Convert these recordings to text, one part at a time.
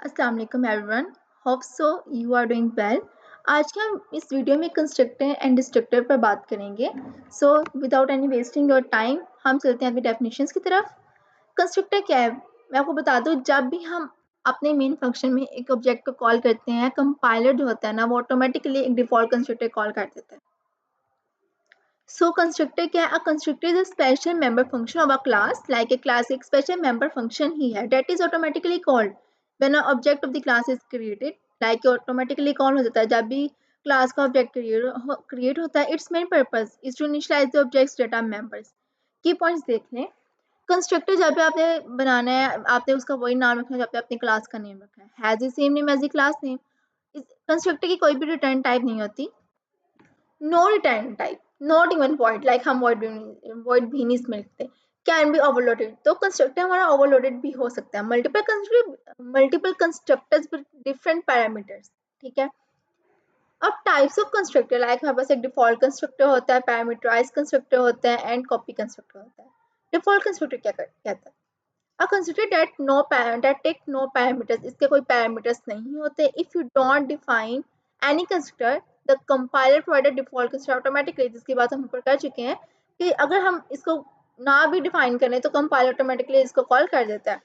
अस्सलाम वालेकुम everyone, hope so you are doing well. आज के हम इस वीडियो में कंस्ट्रक्टर एंड डिस्ट्रक्टर पर बात करेंगे। So without any wasting your time हम चलते हैं अभी डेफिनेशंस की तरफ। कंस्ट्रक्टर क्या है मैं आपको बता दूं। जब भी हम अपने मेन फंक्शन में एक ऑब्जेक्ट को कॉल करते हैं, कंपाइलर जो होता है ना वो ऑटोमेटिकली एक डिफॉल्ट कंस्ट्रक्टर कॉल कर देता है। सो कंस्ट्रक्टर क्या है? A constructor is a special member function of a class. Like a class एक स्पेशल मेंबर फंक्शन ही है that is automatically called when a object of the class is created. Like automatically call हो जाता है जब भी class का object create होता है। Its main purpose is to initialise the object's data members. Key points देख लें। कंस्ट्रक्टर जब भी आपने बनाना है, आपने उसका वही नाम रखना है जब आपने क्लास का नेम रखा है। Has the same name as the class name. Constructor की कोई भी रिटर्न टाइप नहीं होती। No return type, not even void. Like हम वॉइड भी नहीं इसमें लिखते। कैन बी ओवरलोडेड, तो कंस्ट्रक्टर हमारा ओवरलोडेड भी हो सकता है। Multiple constructors with different parameters. ठीक है। अब टाइप्स ऑफ कंस्ट्रक्टर, लाइक हमारे पास एक डिफॉल्ट कंस्ट्रक्टर होता है, पैरामीटराइज कंस्ट्रक्टर होता है एंड कॉपी कंस्ट्रक्टर होता है। डिफॉल्ट कंस्ट्रक्टर क्या कहता है? A consider that take no parameters. इसके कोई पैरामीटर्स नहीं होते। If you don't define any constructor, the compiler provided default constructor automatically, जिसकी बात हम ऊपर कर चुके हैं कि अगर हम इसको ना भी डिफाइन करें तो कंपाइलर ऑटोमेटिकली इसको कॉल कर देता है।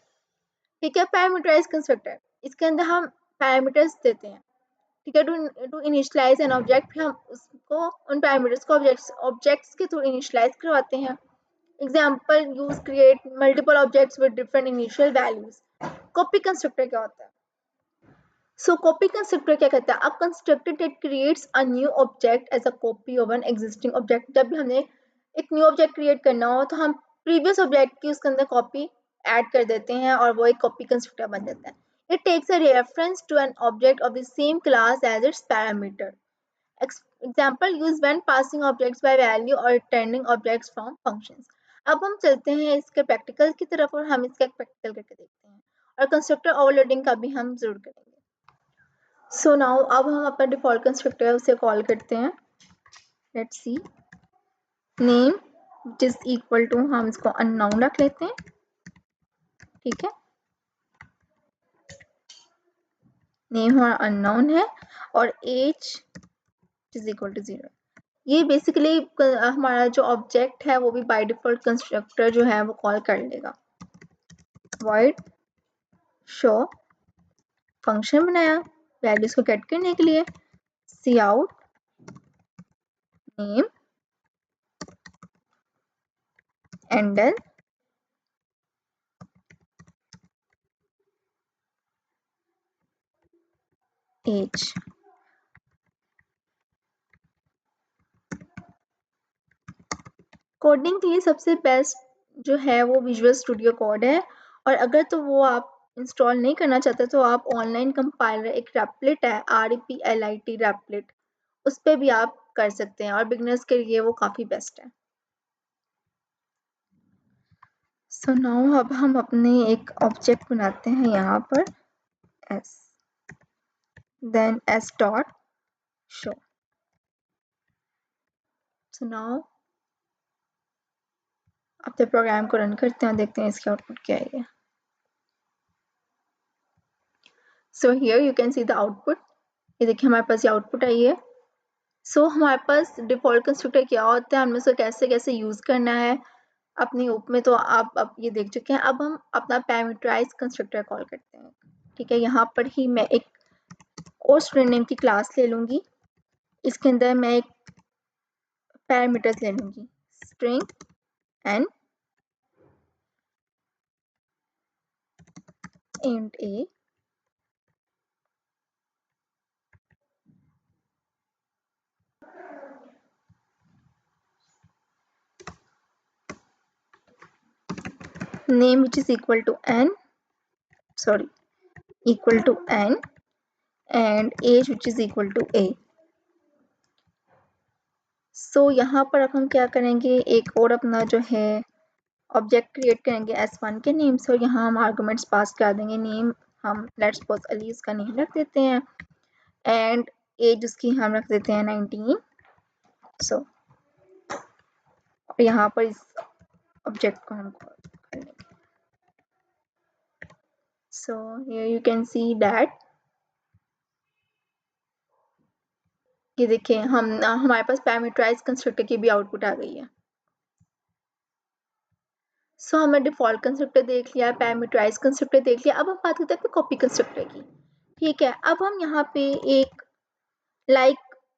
ठीक है। पैरामीटराइज कंस्ट्रक्टर, इसके अंदर हम पैरामीटर्स देते हैं। ठीक है। टू इनिशियलाइज एन ऑब्जेक्ट, फिर हम उसको उन पैरामीटर्स को ऑब्जेक्ट्स के थ्रू इनिशियलाइज करवाते हैं। Example use create multiple objects with different initial values. Copy constructor क्या होता है? सो कॉपी कंस्ट्रक्टर क्या कहता है? A constructor that creates a new object as a copy of an existing object. जब भी हमें एक न्यू ऑब्जेक्ट क्रिएट करना हो तो हम प्रीवियस ऑब्जेक्ट की उसके अंदर कॉपी ऐड कर देते हैं और वो एक कॉपी कंस्ट्रक्टर बन जाता है। It takes a reference to an object of the same class as its parameter. Example used when passing objects by value or returning objects from functions। अब हम चलते हैं इसके प्रैक्टिकल की तरफ और हम इसका प्रैक्टिकल करके देखते हैं और कंस्ट्रक्टर ओवरलोडिंग का भी हम जरूर करेंगे। सो नाउ अब हम अपना डिफॉल्ट कंस्ट्रक्टर है उसे कॉल करते हैं। Let's see name which is equal to, हम इसको अननाउन रख लेते हैं। ठीक है। नेम हमारा अननाउन है और एज इज इक्वल टू 0। ये बेसिकली हमारा जो ऑब्जेक्ट है वो भी बाय डिफॉल्ट कंस्ट्रक्टर जो है वो कॉल कर लेगा। void शो फंक्शन बनाया वैल्यूज को गेट करने के लिए। सी आउट नेम एंडल एज। कोडिंग के लिए सबसे बेस्ट जो है वो विजुअल स्टूडियो कोड है, और अगर तो वो आप इंस्टॉल नहीं करना चाहते तो आप ऑनलाइन कंपाइलर एक रैपलेट है REPLIT रैपलेट, उस पर भी आप कर सकते हैं और बिगनर्स के लिए वो काफ़ी बेस्ट है। सो नाउ अब हम अपने एक ऑब्जेक्ट बनाते हैं यहाँ पर s, then s dot show। So now अपने प्रोग्राम को रन करते हैं और देखते हैं इसकी आउटपुट क्या है। So here you can see the output. ये देखिए हमारे पास ये आउटपुट आई है। सो हमारे पास डिफॉल्ट कंस्ट्रक्टर क्या होता है, हमें उसको कैसे कैसे यूज करना है अपनी ओप में, तो आप अब ये देख चुके हैं। अब हम अपना पैरामीटराइज कंस्ट्रक्टर कॉल करते हैं। ठीक है। यहाँ पर ही मैं एक और स्टूडेंट नेम की क्लास ले लूंगी। इसके अंदर मैं एक पैरामीटर्स ले लूंगी string and int a, name which is equal to n and age which is equal to a। सो यहाँ पर अब हम क्या करेंगे, एक और अपना जो है ऑब्जेक्ट क्रिएट करेंगे s1 के नेम से, और यहाँ हम आर्गुमेंट्स पास कर देंगे। नेम हम लेट्स सपोज अलीज का नेम रख देते हैं एंड एज उसकी हम रख देते हैं 19। सो यहाँ पर इस ऑब्जेक्ट को हम कॉल कर लेंगे। So here you can see that, ये देखिए हमारे पास पैरामीटराइज कंस्ट्रक्टर की भी आउटपुट आ गई है। सो हमने डिफॉल्ट कंस्ट्रक्टर देख लिया, पैरामीटराइज कंस्ट्रक्टर देख लिया। अब हम बात करते हैं कॉपी कंस्ट्रक्टर की। ठीक है, अब हम यहाँ पे एक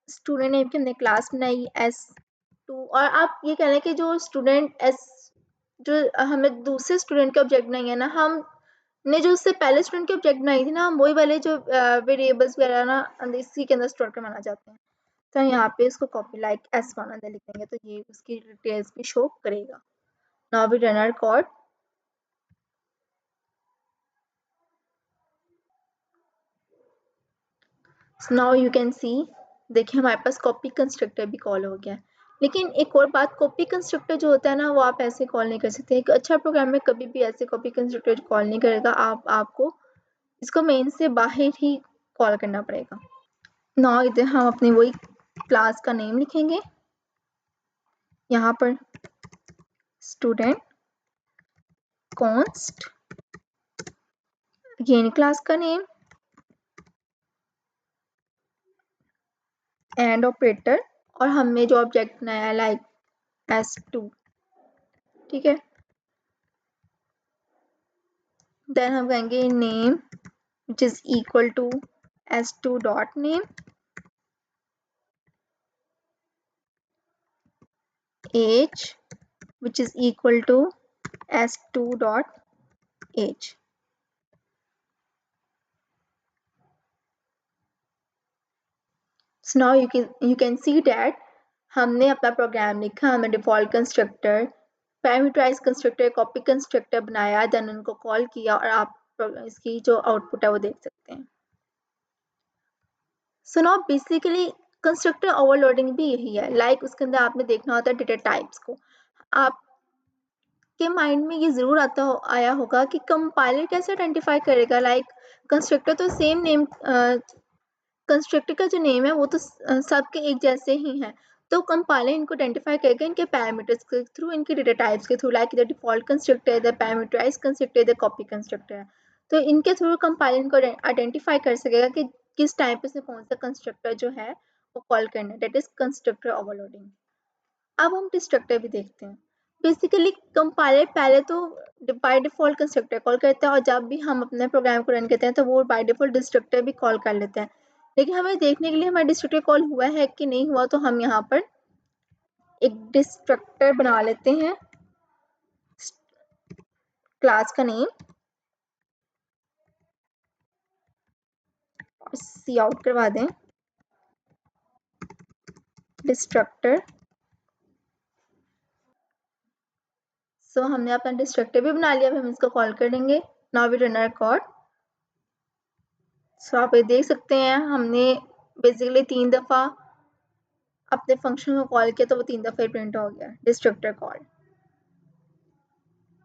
स्टूडेंट नेम की हमने क्लास बनाई S2, और आप ये कह रहे हैं कि जो स्टूडेंट जो हमें दूसरे स्टूडेंट के ऑब्जेक्ट बनाई है ना, हमने जो उससे पहले स्टूडेंट के ऑब्जेक्ट बनाई थी ना, हम वही वाले जो वेरिएबल्स वगैरह ना इसी के अंदर स्टोर करवाना चाहते हैं। तो यहाँ पे इसको कॉपी S1 अंदर लिख देंगे, तो ये उसकी डिटेल्स भी शो करेगा। Now we run our code. So now you can see, देखिए हमारे पास कॉपी कंस्ट्रक्टर भी कॉल हो गया है। लेकिन एक और बात, कॉपी कंस्ट्रक्टर जो होता है ना, वो आप ऐसे कॉल नहीं कर सकते। एक अच्छा प्रोग्राम में कभी भी ऐसे कॉपी कंस्ट्रक्टर कॉल नहीं करेगा, आपको इसको मेन से बाहर ही कॉल करना पड़ेगा। नाउ इधर हम अपनी वही क्लास का नेम लिखेंगे, यहाँ पर स्टूडेंट कॉन्स्ट, अगेन क्लास का नेम, एंड ऑपरेटर, और हमने जो ऑब्जेक्ट बनाया है S2, ठीक है। देन हम कहेंगे name which is equal to S2 dot name, age which is equal to S2 dot age. So now you can see that हमने अपना प्रोग्राम लिखा, हमें default constructor, parameterize constructor, copy constructor बनाया, then उनको call किया, और आप इसकी जो आउटपुट है वो देख सकते हैं। So now basically constructor overloading भी यही है। उसके अंदर आपने देखना होता है डेटा टाइप्स को। आपके माइंड में ये जरूर आया होगा कि कंपाइलर कैसे आइडेंटिफाई करेगा। कंस्ट्रक्टर तो सेम नेम, कंस्ट्रक्टर का जो नेम है वो तो सबके एक जैसे ही है, तो कंपाइलर इनको आइडेंटिफाई करेगा इनके पैरामीटर्स के थ्रू, इनके डेटा टाइप्स के थ्रू। इधर डिफॉल्ट कंस्ट्रक्टर है, इधर पैरामीटराइज कंस्ट्रक्टर, इधर कॉपी कंस्ट्रक्टर है। तो इनके थ्रू कंपाइलर इनको आइडेंटिफाई कर सकेगा कि किस टाइम पे से कौन सा कंस्ट्रक्टर जो है वो कॉल करना है, दैट इज कंस्ट्रक्टर ओवरलोडिंग। अब हम डिस्ट्रक्टर भी देखते हैं। बेसिकली कंपाइलर पहले तो बाय डिफॉल्ट कंस्ट्रक्टर कॉल करता है, और जब भी हम अपने प्रोग्राम को रन करते हैं तो वो बाय डिफॉल्ट डिस्ट्रक्टर भी कॉल कर लेते हैं। लेकिन हमें देखने के लिए हमारा डिस्ट्रक्टर कॉल हुआ है कि नहीं हुआ, तो हम यहाँ पर एक डिस्ट्रक्टर बना लेते हैं, क्लास का नेम, और सी आउट करवा दें डिस्ट्रक्टर। सो हमने अपना डिस्ट्रक्टर भी बना लिया, अब हम इसको कॉल करेंगे। Now we run our code. So आप ये देख सकते हैं हमने बेसिकली 3 दफ़ा अपने फंक्शन को कॉल किया, तो वो 3 दफ़ा प्रिंट हो गया डिस्ट्रक्टर कॉल।